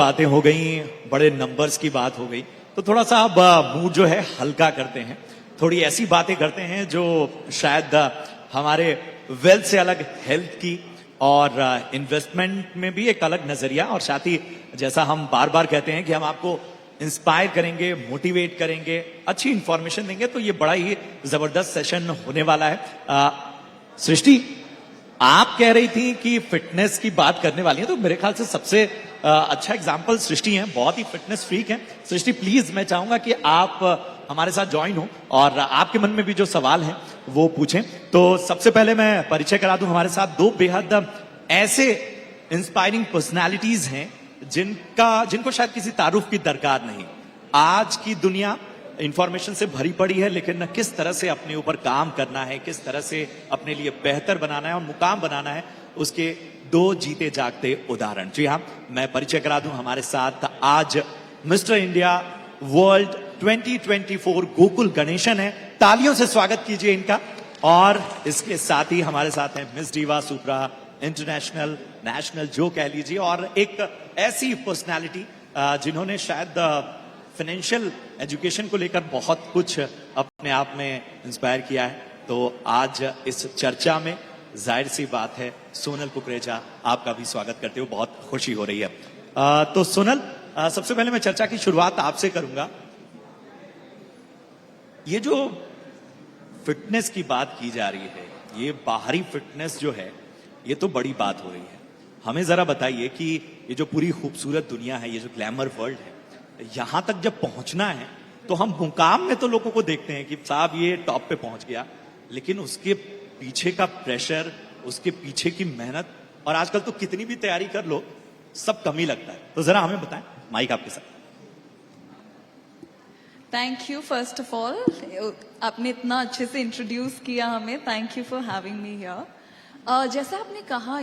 बातें हो गई, बड़े नंबर्स की बात हो गई, तो थोड़ा सा अब मूड जो है हल्का करते हैं। थोड़ी ऐसी बातें करते हैं जो शायद हमारे वेल्थ से अलग हेल्थ की और इन्वेस्टमेंट में भी एक अलग नजरिया, और साथ ही जैसा हम बार बार कहते हैं कि हम आपको इंस्पायर करेंगे, मोटिवेट करेंगे, अच्छी इंफॉर्मेशन देंगे। तो ये बड़ा ही जबरदस्त सेशन होने वाला है। सृष्टि, आप कह रही थी कि फिटनेस की बात करने वाली है, तो मेरे ख्याल से सबसे अच्छा एग्जाम्पल सृष्टि है, बहुत ही फिटनेस फ्रीक है। सृष्टि प्लीज, मैं चाहूंगा कि आप हमारे साथ ज्वाइन हो और आपके मन में भी जो सवाल हैं वो पूछें। तो सबसे पहले मैं परिचय करा दूं, हमारे साथ दो बेहद ऐसे इंस्पायरिंग पर्सनालिटीज हैं जिनको शायद किसी तारुफ की दरकार नहीं। आज की दुनिया इंफॉर्मेशन से भरी पड़ी है, लेकिन किस तरह से अपने ऊपर काम करना है, किस तरह से अपने लिए बेहतर बनाना है और मुकाम बनाना है, उसके दो जीते जागते उदाहरण। जी हाँ, मैं परिचय करा दूं, हमारे साथ आज mister India world 2024 Gokul Ganesan है। तालियों से स्वागत कीजिए इनका। और इसके साथ ही हमारे साथ हैं मिस डीवा सुप्रा इंटरनेशनल, नेशनल जो कह लीजिए, और एक ऐसी पर्सनालिटी जिन्होंने शायद फाइनेंशियल एजुकेशन को लेकर बहुत कुछ अपने आप में इंस्पायर किया है। तो आज इस चर्चा में जाहिर सी बात है सोनल कुकरेजा, आपका भी स्वागत करते हुए बहुत खुशी हो रही है। तो सोनल, सबसे पहले मैं चर्चा की शुरुआत आपसे करूंगा। ये जो फिटनेस की बात की जा रही है, ये बाहरी फिटनेस जो है, ये तो बड़ी बात हो रही है। हमें जरा बताइए कि ये जो पूरी खूबसूरत दुनिया है, ये जो ग्लैमर वर्ल्ड है, यहां तक जब पहुंचना है तो हम मुकाम में तो लोगों को देखते हैं कि साहब ये टॉप पे पहुंच गया, लेकिन उसके पीछे का प्रेशर, उसके पीछे की मेहनत, और आजकल तो कितनी भी तैयारी कर लो सब कम ही लगता है। तो जरा हमें बताएं, माइक आपके साथ। Thank you first of all, आपने इतना अच्छे से इंट्रोड्यूस किया हमें, thank you for having me here. जैसा आपने कहा,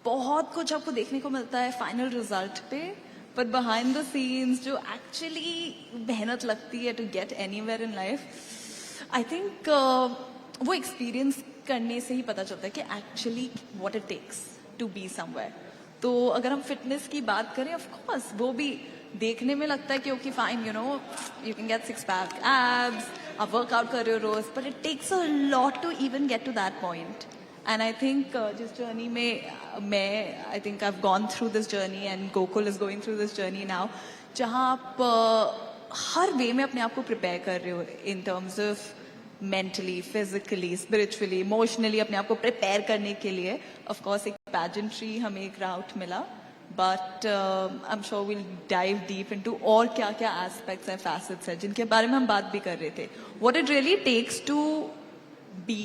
बहुत कुछ आपको देखने को मिलता है फाइनल रिजल्ट पे, पर बिहाइंड द सीन्स जो एक्चुअली मेहनत लगती है to get anywhere in life, I think वो एक्सपीरियंस करने से ही पता चलता है कि actually what it takes to be somewhere. तो अगर हम फिटनेस की बात करें, ऑफ कोर्स वो भी देखने में लगता है कि okay fine, you can get 6 pack abs, आप वर्कआउट कर रहे हो रोज, but it takes a lot to even get to that point. And I think जिस जर्नी में I think I have gone through this journey and Gokul is going through this journey now, जहां आप हर वे में अपने आप को प्रिपेयर कर रहे हो in terms of mentally, physically, spiritually, emotionally, अपने आप को प्रिपेयर करने के लिए। ऑफ कोर्स एक पैजेंट्री हमें एक राउट मिला, but I am sure will dive deep into और क्या क्या एस्पेक्ट्स हैं, फैसेट्स हैं, जिनके बारे में हम बात भी कर रहे थे। What it really takes to be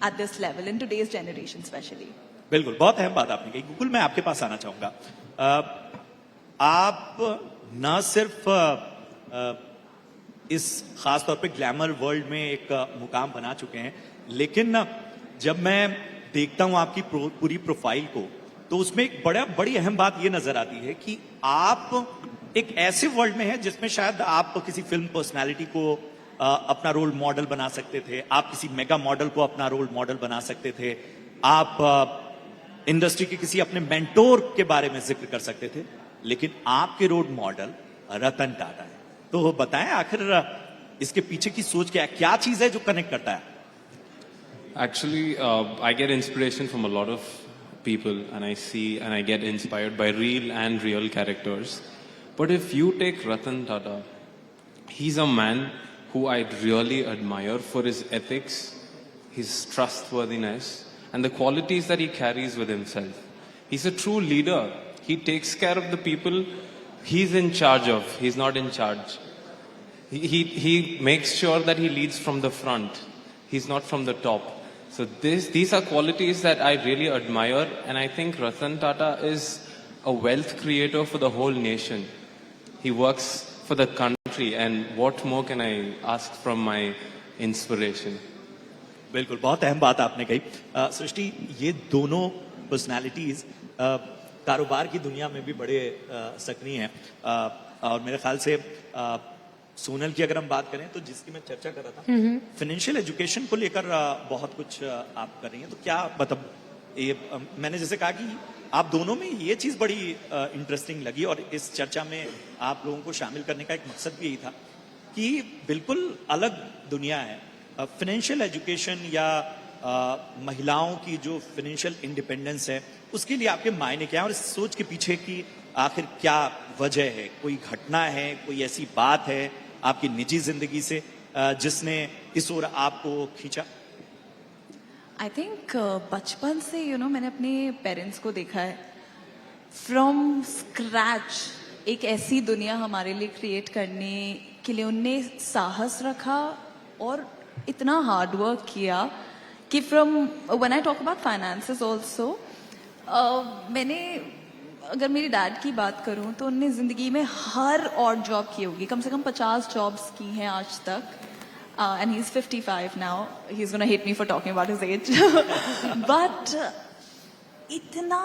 at this level in today's generation especially। बिल्कुल, बहुत अहम बात आपने कही। गुकुल, मैं आपके पास आना चाहूंगा। आप न सिर्फ इस खास तौर पे ग्लैमर वर्ल्ड में एक मुकाम बना चुके हैं, लेकिन जब मैं देखता हूं आपकी पूरी प्रोफाइल को, तो उसमें एक बड़ी अहम बात ये नजर आती है कि आप एक ऐसे वर्ल्ड में हैं जिसमें शायद आप किसी फिल्म पर्सनैलिटी को अपना रोल मॉडल बना सकते थे, आप किसी मेगा मॉडल को अपना रोल मॉडल बना सकते थे, आप इंडस्ट्री के किसी अपने मेंटोर के बारे में जिक्र कर सकते थे, लेकिन आपके रोल मॉडल रतन टाटा है। तो बताएं आखिर इसके पीछे की सोच क्या चीज है जो कनेक्ट करता है? Actually, I get inspiration from a lot of people, and I see and I get inspired by real characters. But if you take Ratan Tata, he's a man who I really admire for his ethics, his trustworthiness, and the qualities that he carries with himself. He's a true leader. He takes care of the people he's in charge of. He's not in charge. He makes sure that he leads from the front. He's not from the top. So these are qualities that I really admire, and I think Ratan Tata is a wealth creator for the whole nation. He works for the country, and what more can I ask from my inspiration? बिल्कुल, बहुत अहम बात आपने कही। सृष्टि, ये दोनों personalities कारोबार की दुनिया में भी बड़े सक्रिय हैं, और मेरे ख्याल से सोनल की अगर हम बात करें तो जिसकी मैं चर्चा कर रहा था, फाइनेंशियल एजुकेशन को लेकर बहुत कुछ आप कर रही हैं। तो क्या मतलब ये मैंने जैसे कहा कि आप दोनों में ये चीज बड़ी इंटरेस्टिंग लगी और इस चर्चा में आप लोगों को शामिल करने का एक मकसद भी यही था कि बिल्कुल अलग दुनिया है। फाइनेंशियल एजुकेशन या महिलाओं की जो फाइनेंशियल इंडिपेंडेंस है उसके लिए आपके मायने क्या है और इस सोच के पीछे की आखिर क्या वजह है? कोई घटना है, कोई ऐसी बात है आपकी निजी जिंदगी से जिसने इस ओर आपको खींचा? आई थिंक बचपन से मैंने अपने पेरेंट्स को देखा है फ्रॉम स्क्रैच एक ऐसी दुनिया हमारे लिए क्रिएट करने के लिए उनने साहस रखा और इतना हार्ड वर्क किया कि from when I talk about finances also मैंने अगर मेरी डैड की बात करूं तो उनने जिंदगी में हर और जॉब की होगी, कम से कम 50 जॉब्स की हैं आज तक। And he's 55 now. He's going to hate me for talking about his age. But इतना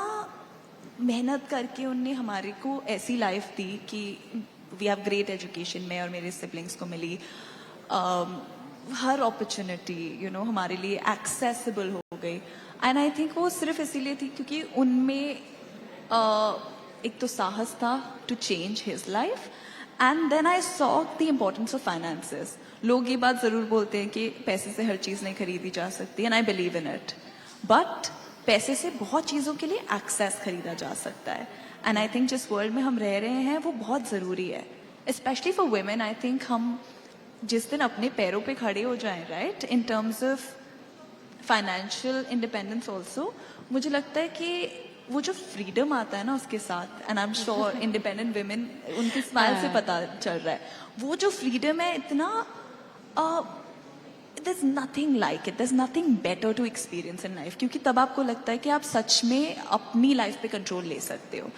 मेहनत करके उनने हमारे को ऐसी लाइफ दी कि वी हैव ग्रेट एजुकेशन में और मेरे सिबलिंग्स को मिली हर अपॉर्चुनिटी हमारे लिए एक्सेसिबल हो गई। एंड आई थिंक वो सिर्फ इसीलिए थी क्योंकि उनमें एक तो साहस था to change his life and then I saw the importance of finances. लोग ये बात जरूर बोलते हैं कि पैसे से हर चीज नहीं खरीदी जा सकती and I believe in it, but पैसे से बहुत चीजों के लिए एक्सेस खरीदा जा सकता है। एंड आई थिंक जिस वर्ल्ड में हम रह रहे हैं वो बहुत जरूरी है, specially for women. I think हम जिस दिन अपने पैरों पे खड़े हो जाएं, right, in terms of financial independence also, मुझे लगता है कि वो जो फ्रीडम आता है ना उसके साथ, and I am sure independent women उनकी स्माइल से पता चल रहा है, वो जो फ्रीडम है इतना there's nothing like it, there's nothing better to experience in life, क्योंकि तब आपको लगता है कि आप सच में अपनी लाइफ पे कंट्रोल ले सकते हो।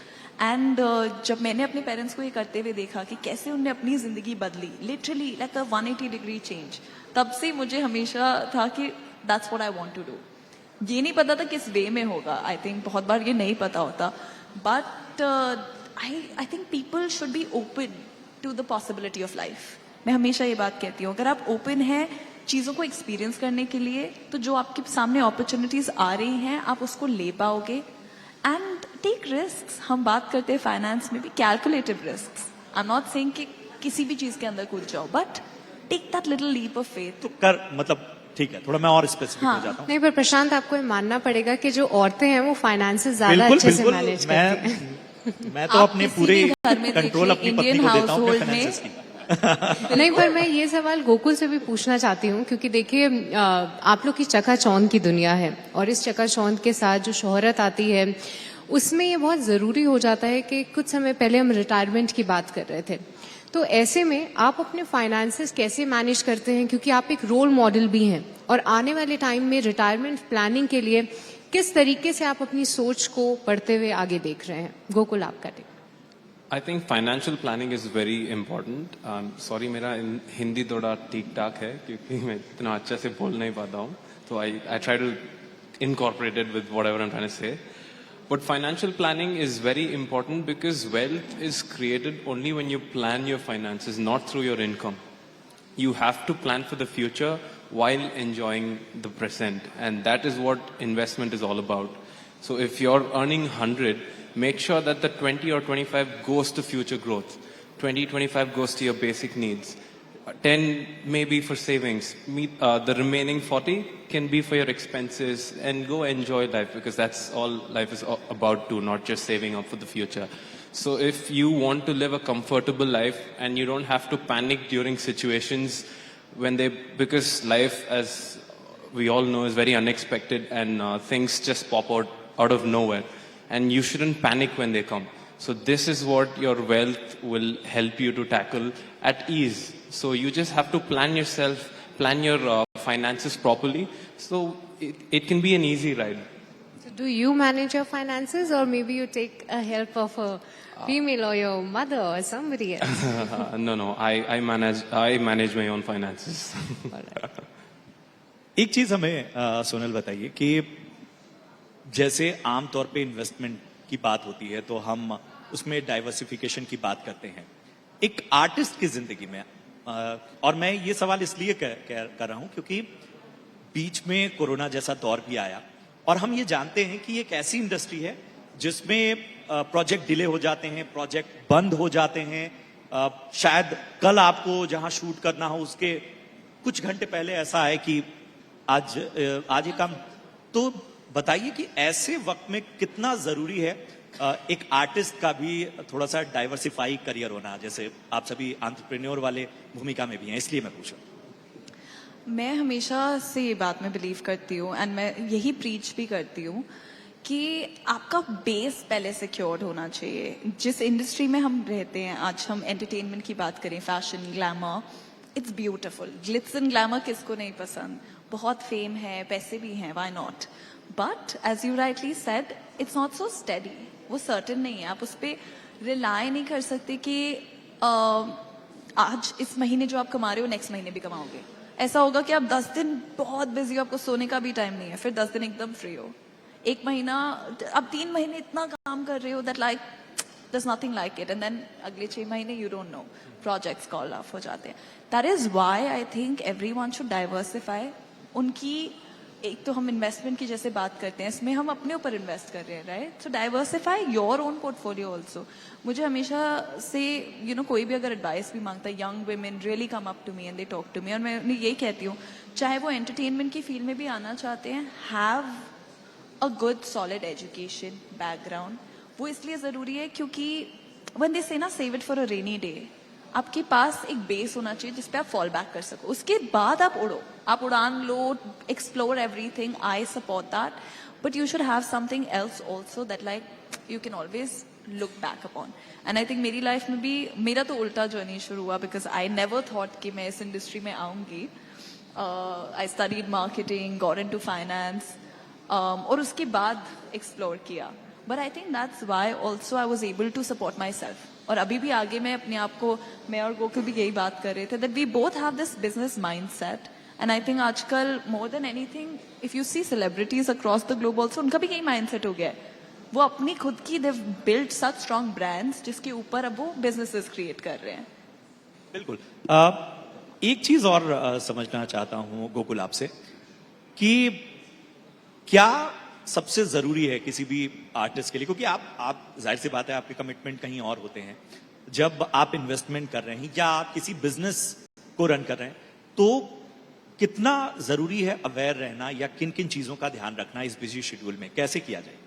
एंड जब मैंने अपने पेरेंट्स को ये करते हुए देखा कि कैसे उनने अपनी जिंदगी बदली, literally like a 180 degree change, तब से मुझे हमेशा था कि that's what I want to do. ये नहीं पता था किस वे में होगा, आई थिंक बहुत बार ये नहीं पता होता, but I think people should be open to the possibility of life. मैं हमेशा ये बात कहती हूँ, अगर आप ओपन हैं चीजों को एक्सपीरियंस करने के लिए तो जो आपके सामने अपॉर्चुनिटीज आ रही हैं आप उसको ले पाओगे। And take risks. हम बात करते हैं फाइनेंस में भी calculative risks. I am not saying कि किसी भी चीज के अंदर कूद जाओ, but take that little leap of faith. तो कर मतलब ठीक है, थोड़ा मैं और स्पेसिफिक हो जाता हूँ। नहीं, पर प्रशांत आपको ये मानना पड़ेगा कि जो औरतें हैं वो फाइनेंसेस ज्यादा अच्छे से मैनेज करती हैं। मैं तो अपने पूरे कंट्रोल अपनी पत्नी को देता हूँ फाइनेंसेस की। नहीं, पर मैं ये सवाल गोकुल से भी पूछना चाहती हूँ क्योंकि देखिए आप लोग की चकाचौंध की दुनिया है और इस चकाचौंध के साथ जो शोहरत आती है उसमें ये बहुत जरूरी हो जाता है कि कुछ समय पहले हम रिटायरमेंट की बात कर रहे थे, तो ऐसे में आप अपने फाइनेंसेस कैसे मैनेज करते हैं, क्योंकि आप एक रोल मॉडल भी हैं और आने वाले टाइम में रिटायरमेंट प्लानिंग के लिए किस तरीके से आप अपनी सोच को बढ़ते हुए आगे देख रहे हैं? गोकुल, आपका take. I think financial planning is very important. Sorry, मेरा हिंदी थोड़ा ठीक ठाक है क्योंकि मैं इतना अच्छा से बोल नहीं पाता हूँ, तो I try to incorporate it with whatever I'm trying to say. But financial planning is very important because wealth is created only when you plan your finances, not through your income. You have to plan for the future while enjoying the present, and that is what investment is all about. So if you're earning 100, make sure that the 20 or 25 goes to future growth. 20-25 goes to your basic needs. 10 maybe for savings. The remaining 40 can be for your expenses, and go enjoy life because that's all life is about too, not just saving up for the future. So if you want to live a comfortable life and you don't have to panic during situations because life, as we all know, is very unexpected and things just pop out of nowhere. And you shouldn't panic when they come. So this is what your wealth will help you to tackle at ease. So you just have to plan yourself, plan your finances properly. So it can be an easy ride. So do you manage your finances, or maybe you take a help of a female or your mother or somebody else? No. I manage my own finances. एक चीज हमें सोनल बताइए कि जैसे आमतौर पे investment की बात होती है तो हम उसमें डाइवर्सिफिकेशन की बात करते हैं। एक आर्टिस्ट की जिंदगी में और मैं ये सवाल इसलिए कर रहा हूं क्योंकि बीच में कोरोना जैसा दौर भी आया और हम ये जानते हैं कि एक ऐसी इंडस्ट्री है जिसमें प्रोजेक्ट डिले हो जाते हैं, प्रोजेक्ट बंद हो जाते हैं, शायद कल आपको जहां शूट करना हो उसके कुछ घंटे पहले ऐसा है कि आज ये काम। तो बताइए कि ऐसे वक्त में कितना जरूरी है एक आर्टिस्ट का भी थोड़ा सा डाइवर्सिफाई करियर होना, जैसे आप सभी एंटरप्रेन्योर वाले भूमिका में भी हैं, इसलिए मैं पूछा। मैं हमेशा से ये बात में बिलीव करती हूँ एंड मैं यही प्रीच भी करती हूँ कि आपका बेस पहले सिक्योर्ड होना चाहिए। जिस इंडस्ट्री में हम रहते हैं, आज हम एंटरटेनमेंट की बात करें, fashion, glamour, it's beautiful. Glitz and glamour किसको नहीं पसंद, बहुत फेम है, पैसे भी हैं, why not. But as you rightly said, it's not so steady, वो सर्टेन नहीं है। आप उस पर रिलाई नहीं कर सकते कि आज इस महीने जो आप कमा रहे हो नेक्स्ट महीने भी कमाओगे। ऐसा होगा कि आप 10 दिन बहुत बिजी हो, आपको सोने का भी टाइम नहीं है, फिर 10 दिन एकदम फ्री हो। एक महीना, अब 3 महीने इतना काम कर रहे हो that like there's nothing like it, and then अगले 6 महीने you don't know, projects call off हो जाते हैं। That is why I think everyone should diversify। उनकी एक तो हम इन्वेस्टमेंट की जैसे बात करते हैं, इसमें हम अपने ऊपर इन्वेस्ट कर रहे हैं, right? So diversify your own portfolio also. मुझे हमेशा से कोई भी अगर एडवाइस भी मांगता है, young women really come up to me and they talk to me, और मैं उन्हें यही कहती हूँ, चाहे वो एंटरटेनमेंट की फील्ड में भी आना चाहते हैं, have a good solid education background. वो इसलिए जरूरी है क्योंकि व्हेन दे से ना save it for a rainy day, आपके पास एक बेस होना चाहिए जिसपे आप फॉल बैक कर सको। उसके बाद आप उड़ो, आप उड़ान लो, explore everything, I support that, but you should have something else also that like you can always look back upon. And I think मेरी लाइफ में भी मेरा तो उल्टा जर्नी शुरू हुआ, बिकॉज आई नेवर थॉट कि मैं इस इंडस्ट्री में आऊंगी। I studied marketing, got into finance, और उसके बाद एक्सप्लोर किया। But I think that's why also I was able to support my self. और अभी भी आगे मैं अपने आप को, मैं और गोकुल भी यही बात कर रहे थे, that we both have this business mindset. And I think आजकल more than anything, if you see celebrities across the globe also, उनका भी यही माइंड सेट हो गया है। वो अपनी खुद की, they build such strong brands जिसके ऊपर अब वो बिजनेसेस क्रिएट कर रहे हैं। बिल्कुल। एक चीज और समझना चाहता हूं गोकुल आपसे, कि क्या सबसे जरूरी है किसी भी आर्टिस्ट के लिए, क्योंकि आप जाहिर सी बात है आपके कमिटमेंट कहीं और होते हैं, जब आप इन्वेस्टमेंट कर रहे हैं या आप किसी बिजनेस को रन कर रहे हैं, तो कितना जरूरी है अवेयर रहना या किन किन चीजों का ध्यान रखना इस बिजी शेड्यूल में, कैसे किया जाए?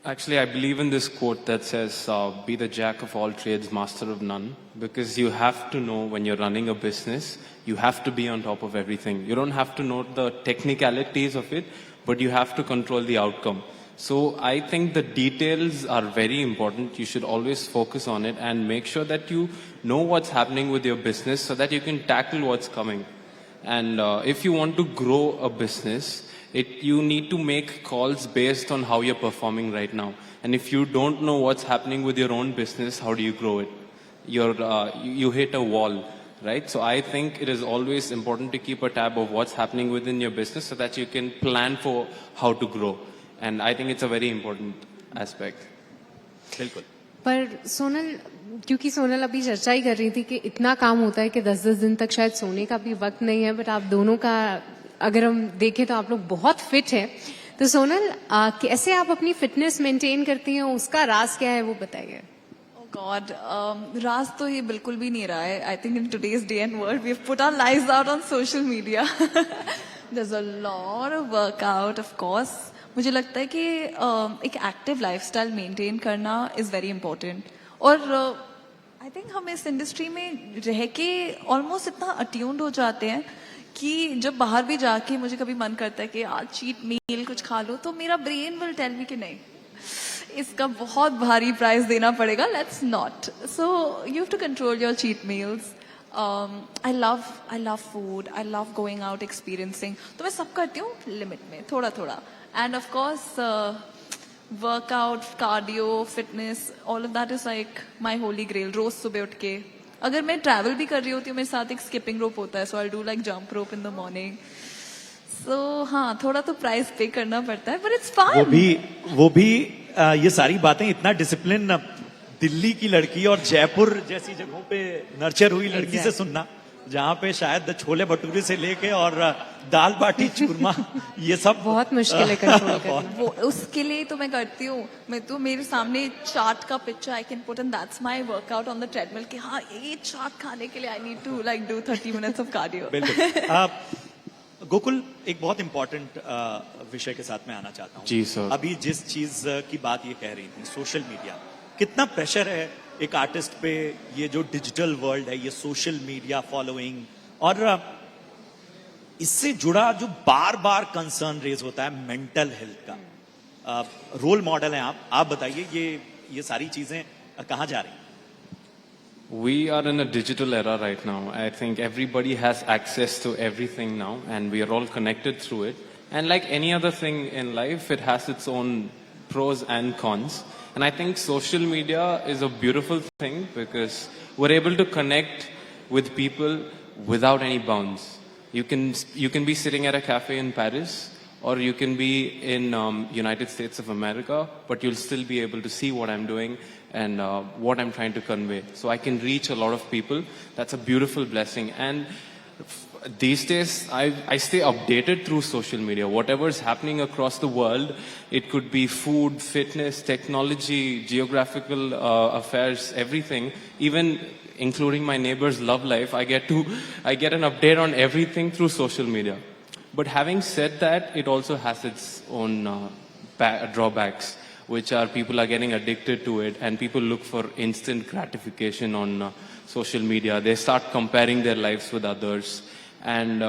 Actually, I believe in this quote that says, be the jack of all trades, master of none. Because you have to know when you're running a business, you have to be on top of everything. You don't have to know the technicalities of it, but you have to control the outcome. So I think the details are very important. You should always focus on it and make sure that you know what's happening with your business so that you can tackle what's coming. And if you want to grow a business, you need to make calls based on how you're performing right now. And if you don't know what's happening with your own business, how do you grow it? You hit a wall, right? So I think it is always important to keep a tab of what's happening within your business so that you can plan for how to grow. And I think it's a very important aspect. बिल्कुल। पर सोनल, क्योंकि सोनल अभी चर्चा ही कर रही थी कि इतना काम होता है कि 10-10 दिन तक शायद सोने का भी वक्त नहीं है, बट आप दोनों का अगर हम देखें तो आप लोग बहुत फिट हैं। तो सोनल, कैसे आप अपनी फिटनेस मेंटेन करती हैं, उसका राज क्या है वो बताइए। गॉड, राज तो ये बिल्कुल भी नहीं रहा है। I think in today's day and world we have put our lives out on social media. There is a lot of workout, of course. मुझे लगता है कि एक एक्टिव लाइफस्टाइल मेंटेन करना इज वेरी इंपॉर्टेंट। और आई थिंक हम इस industry में रह के ऑलमोस्ट इतना अट्यून्ड हो जाते हैं कि जब बाहर भी जाके मुझे कभी मन करता है कि आज चीट मील कुछ खा लो, तो मेरा ब्रेन विल टेल मी कि नहीं, इसका बहुत भारी प्राइस देना पड़ेगा, let's not. So you have to control your cheat meals. I love food, I love going out, experiencing. तो मैं सब करती हूँ लिमिट में, थोड़ा थोड़ा। And of course workout, cardio, fitness, all of that is like my holy grail. रोज सुबह उठ के, अगर मैं ट्रैवल भी कर रही होती हूँ, मेरे साथ एक स्किपिंग रोप होता है, so I do like jump rope in the morning. So हाँ, थोड़ा तो प्राइस पे करना पड़ता है, बट इट्स फन। वो भी ये सारी बातें, इतना डिसिप्लिन दिल्ली की लड़की और जयपुर जैसी जगहों पे नर्चर हुई लड़की से सुनना जहाँ पे शायद छोले भटूरे से लेके और दाल बाटी चूरमा ये सब बहुत मुश्किल है कंट्रोल करना। वो उसके लिए तो मैं करती हूँ, मैं तो मेरे सामने चार्ट का picture I can put and that's my workout on the treadmill कि हाँ ये चार्ट खाने के लिए I need to like do 30 minutes of cardio. बिल्कुल। गोकुल, एक बहुत इंपॉर्टेंट विषय के साथ मैं आना चाहता हूँ। जी सर। अभी जिस चीज की बात ये कह रही थी, सोशल मीडिया, कितना प्रेशर है एक आर्टिस्ट पे, ये जो डिजिटल वर्ल्ड है, ये सोशल मीडिया फॉलोइंग और इससे जुड़ा जो बार बार कंसर्न रेज होता है मेंटल हेल्थ का। रोल मॉडल हैं आप बताइए ये सारी चीजें कहाँ जा रही हैं? We are in a digital era right now. I think everybody has access to everything now, and we are all connected through it. And like any other thing in life, it has its own pros and cons. And I think social media is a beautiful thing because we're able to connect with people without any bounds. You can be sitting at a cafe in Paris, or you can be in United States of America, but you'll still be able to see what I'm doing and what I'm trying to convey. So I can reach a lot of people. That's a beautiful blessing. And these days, I stay updated through social media. Whatever is happening across the world, it could be food, fitness, technology, geographical affairs, everything, even including my neighbor's love life. I get an update on everything through social media. But having said that, it also has its own drawbacks, which are people are getting addicted to it, and people look for instant gratification on social media. They start comparing their lives with others. And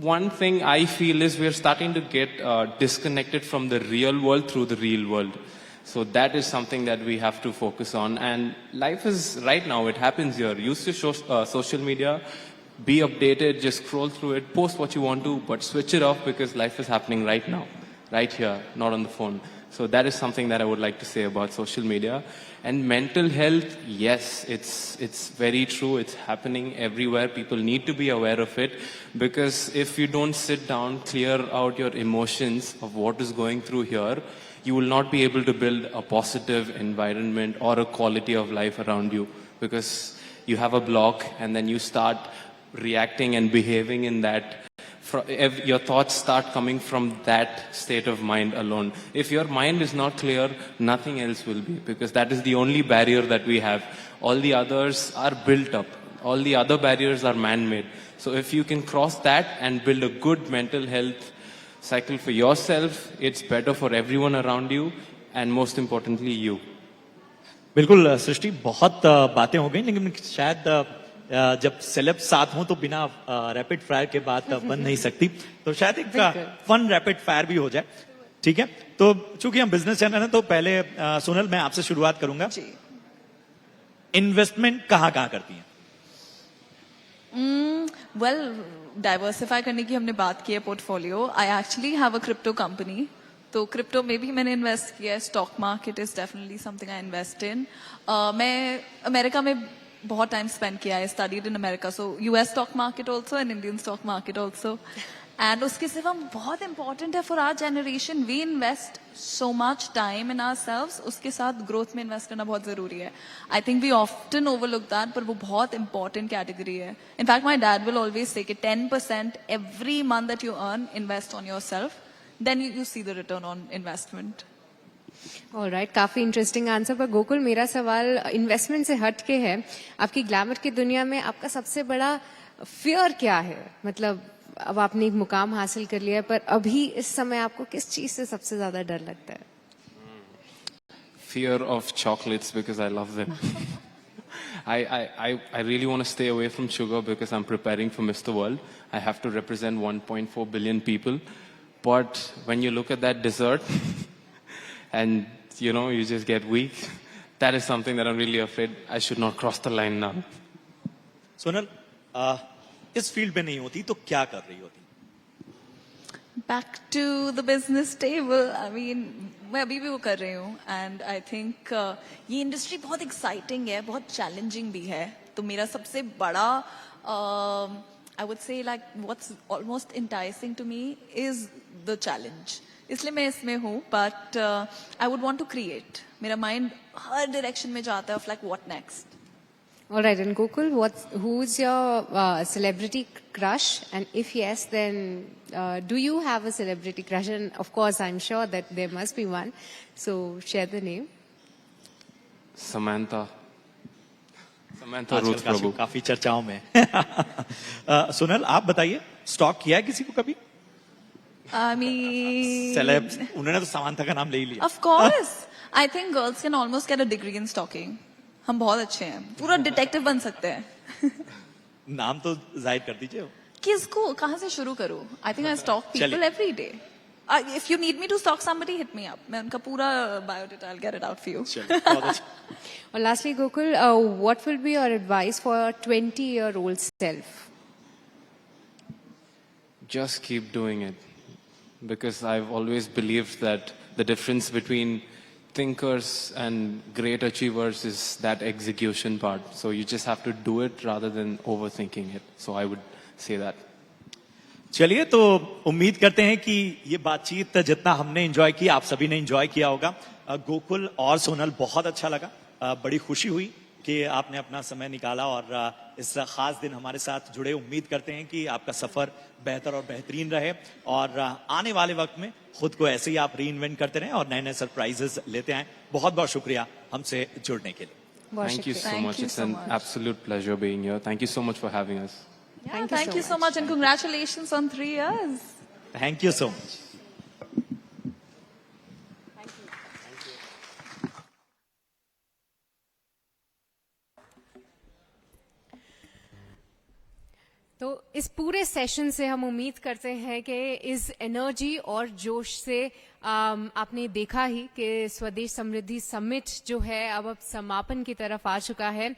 one thing I feel is we're starting to get disconnected from the real world through the real world. So that is something that we have to focus on. And life is right now, it happens here. Use your social media, be updated, just scroll through it, post what you want to, but switch it off because life is happening right now, right here, not on the phone. So that is something that I would like to say about social media. And mental health, yes, it's very true. It's happening everywhere. People need to be aware of it because if you don't sit down, clear out your emotions of what is going through here, you will not be able to build a positive environment or a quality of life around you because you have a block and then you start reacting and behaving in that. Your thoughts start coming from that state of mind alone. If your mind is not clear, nothing else will be because that is the only barrier that we have. All the others are built up. All the other barriers are man-made. So if you can cross that and build a good mental health cycle for yourself, it's better for everyone around you and most importantly you. बिल्कुल सृष्टि, बहुत बातें हो गई, लेकिन शायद जब celeb साथ हों तो बिना रैपिड फायर के बात बन नहीं सकती, तो शायद एक फन रैपिड फायर भी हो जाए। ठीक है, तो चूंकि हम बिजनेस चैनल है तो पहले सोनल मैं आपसे शुरुआत करूंगा। इन्वेस्टमेंट कहाँ करती हैं? वेल, डाइवर्सिफाई करने की हमने बात की है portfolio. I actually have a crypto company, तो क्रिप्टो में भी मैंने इन्वेस्ट किया है। Stock market is definitely something I invest in. मैं अमेरिका में बहुत टाइम स्पेंड किया है, studied in America, so US stock market also and Indian stock market also. And उसके सिवा बहुत इंपॉर्टेंट है for our generation, we invest so much time in ourselves, उसके साथ ग्रोथ में इन्वेस्ट करना बहुत जरूरी है। I think we often overlook that, पर वो बहुत इंपॉर्टेंट कैटेगरी है। In fact my dad will always say कि 10% every month that you earn invest on your self, then you see the return on investment. Alright, काफी interesting answer. पर गोकुल, मेरा सवाल investment से हट के है, आपकी ग्लैमर की दुनिया में आपका सबसे बड़ा फियर क्या है? मतलब अब आपने एक मुकाम हासिल कर लिया है, पर अभी इस समय आपको किस चीज से सबसे ज्यादा डर लगता है? Fear of chocolates because I love them. I really want to stay away from sugar because I'm preparing for Mr. World. I have to represent 1.4 billion people. But when you look at that dessert and you know you just get weak, that is something that I'm really afraid I should not cross the line now. Sonal, इस field में नहीं होती तो क्या कर रही होती? Back to the business table. I mean मैं अभी भी वो कर रही हूँ एंड आई थिंक ये इंडस्ट्री बहुत एक्साइटिंग है, बहुत चैलेंजिंग भी है। तो मेरा सबसे बड़ा I would say like what's almost enticing to me is the challenge, इसलिए मैं इसमें हूँ। But I would want to create, मेरा माइंड हर डायरेक्शन में जाता है of like what next. All right, and Gokul, who's your celebrity crush? And if yes, then do you have a celebrity crush? And of course, I'm sure that there must be one. So share the name. Samantha आजकल Ruth Prabhu. काफी चर्चाओं में सोनल, आप बताइए, stock किया है किसी को कभी? I mean, सेलेब्स, उन्होंने तो समांथा का नाम ले ही लिया. of course. I think girls can almost get a degree in stalking. हम बहुत अच्छे हैं, पूरा डिटेक्टिव बन सकते हैं. नाम तो जाहिर कर दीजिए. किसको कहाँ से शुरू करूँ? I think I stalk people चलिए. every day. If you need me to stalk somebody, hit me up. मैं उनका पूरा biodata, I'll get it out for you. चलिए, बहुत अच्छा. And lastly, Gokul, what will be your advice for a 20-year-old self? Just keep doing it. Because I've always believed that the difference between thinkers and great achievers is that execution part. So you just have to do it rather than overthinking it. So I would say that. चलिए, तो उम्मीद करते हैं कि ये बातचीत जितना हमने एंजॉय किया, आप सभी ने एंजॉय किया होगा. गोकुल और सोनल, बहुत अच्छा लगा. बड़ी खुशी हुई कि आपने अपना समय निकाला और इस खास दिन हमारे साथ जुड़े. उम्मीद करते हैं कि आपका सफर बेहतर और बेहतरीन रहे और आने वाले वक्त में खुद को ऐसे ही आप री इन्वेंट करते रहें और नए नए सरप्राइजेस लेते आए. बहुत बहुत शुक्रिया हमसे जुड़ने के लिए. बहुत Thank you शुक्रिया. so Thank much. you It's so an much. absolute pleasure being here. Thank you so much for having us. Yeah, thank you so much and congratulations on 3 years. Thank you so much. तो इस पूरे session से हम उम्मीद करते हैं कि इस एनर्जी और जोश से आपने देखा ही कि स्वदेश समृद्धि समिट जो है अब समापन की तरफ आ चुका है.